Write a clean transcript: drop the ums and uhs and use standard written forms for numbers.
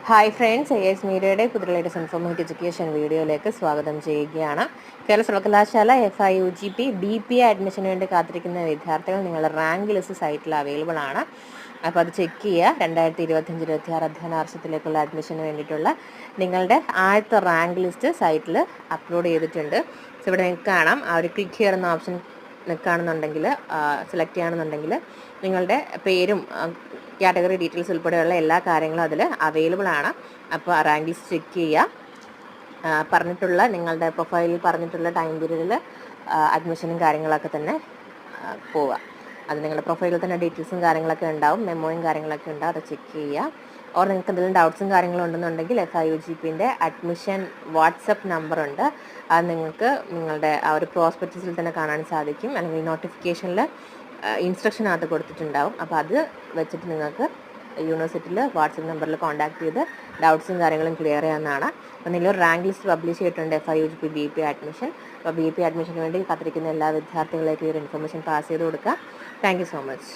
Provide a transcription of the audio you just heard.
Hi friends, AS മീഡിയയുടെ പുതിയ latest informative education വീഡിയോയിലേക്ക് സ്വാഗതം ചെയ്യുകയാണ്. കേരള സർവകലാശാല FIUGP BPA അഡ്മിഷന് വേണ്ടി കാത്തിരിക്കുന്ന വിദ്യാർത്ഥികൾ നിങ്ങളുടെ റാങ്ക് ലിസ്റ്റ് സൈറ്റിൽ അവൈലബിൾ ആണ്. അപ്പോൾ അത് ചെക്ക് ചെയ്യുക. 2025-26 അധ്യയന വർഷത്തിലേക്കുള്ള അഡ്മിഷന് വേണ്ടിയിട്ടുള്ള നിങ്ങളുടെ ആദ്യത്തെ റാങ്ക് ലിസ്റ്റ് സൈറ്റിൽ അപ്ലോഡ് ചെയ്തിട്ടുണ്ട്. സോ ഇവിടെ നിങ്ങൾക്ക് കാണാം, ആ ഒരു ക്ലിക്ക് ഹിയർ എന്ന ഓപ്ഷൻ നിൽക്കുകയാണെന്നുണ്ടെങ്കിൽ, സെലക്ട് ചെയ്യുകയാണെന്നുണ്ടെങ്കിൽ നിങ്ങളുടെ പേരും കാറ്റഗറി ഡീറ്റെയിൽസ് ഉൾപ്പെടെയുള്ള എല്ലാ കാര്യങ്ങളും അതിൽ അവൈലബിൾ ആണ്. അപ്പോൾ റാങ്ക് ലിസ്റ്റ് ചെക്ക് ചെയ്യുക. പറഞ്ഞിട്ടുള്ള നിങ്ങളുടെ പ്രൊഫൈലിൽ പറഞ്ഞിട്ടുള്ള ടൈം പീരീഡിൽ അഡ്മിഷനും കാര്യങ്ങളൊക്കെ തന്നെ പോവുക. അത് നിങ്ങളുടെ പ്രൊഫൈലിൽ തന്നെ ഡീറ്റെയിൽസും കാര്യങ്ങളൊക്കെ ഉണ്ടാവും, മെമ്മോയും കാര്യങ്ങളൊക്കെ ഉണ്ടാവും. അത് ചെക്ക് ചെയ്യുക. ഓർ നിങ്ങൾക്ക് എന്തെങ്കിലും ഡൗട്ട്സും കാര്യങ്ങളും ഉണ്ടെന്നുണ്ടെങ്കിൽ FIUGPൻ്റെ അഡ്മിഷൻ വാട്സപ്പ് നമ്പറുണ്ട്. അത് നിങ്ങൾക്ക് നിങ്ങളുടെ ആ ഒരു പ്രോസ്പെക്ടസിൽ തന്നെ കാണാൻ സാധിക്കും, അല്ലെങ്കിൽ നോട്ടിഫിക്കേഷനിൽ ഇൻസ്ട്രക്ഷനകത്ത് കൊടുത്തിട്ടുണ്ടാവും. അപ്പോൾ അത് വെച്ചിട്ട് നിങ്ങൾക്ക് യൂണിവേഴ്സിറ്റിയിൽ വാട്സപ്പ് നമ്പറിൽ കോൺടാക്ട് ചെയ്ത് ഡൗട്ട്സും കാര്യങ്ങളും ക്ലിയർ ചെയ്യാവുന്നതാണ്. അപ്പോൾ നിങ്ങളൊരു റാങ്ക് ലിസ്റ്റ് പബ്ലിഷ് ചെയ്തിട്ടുണ്ട് FIUGP BPA അഡ്മിഷൻ. അപ്പോൾ BPA അഡ്മിഷന് വേണ്ടി കാത്തിരിക്കുന്ന എല്ലാ വിദ്യാർത്ഥികളിലേക്കും ഈ ഒരു ഇൻഫർമേഷൻ പാസ് ചെയ്ത് കൊടുക്കുക. Thank you so much.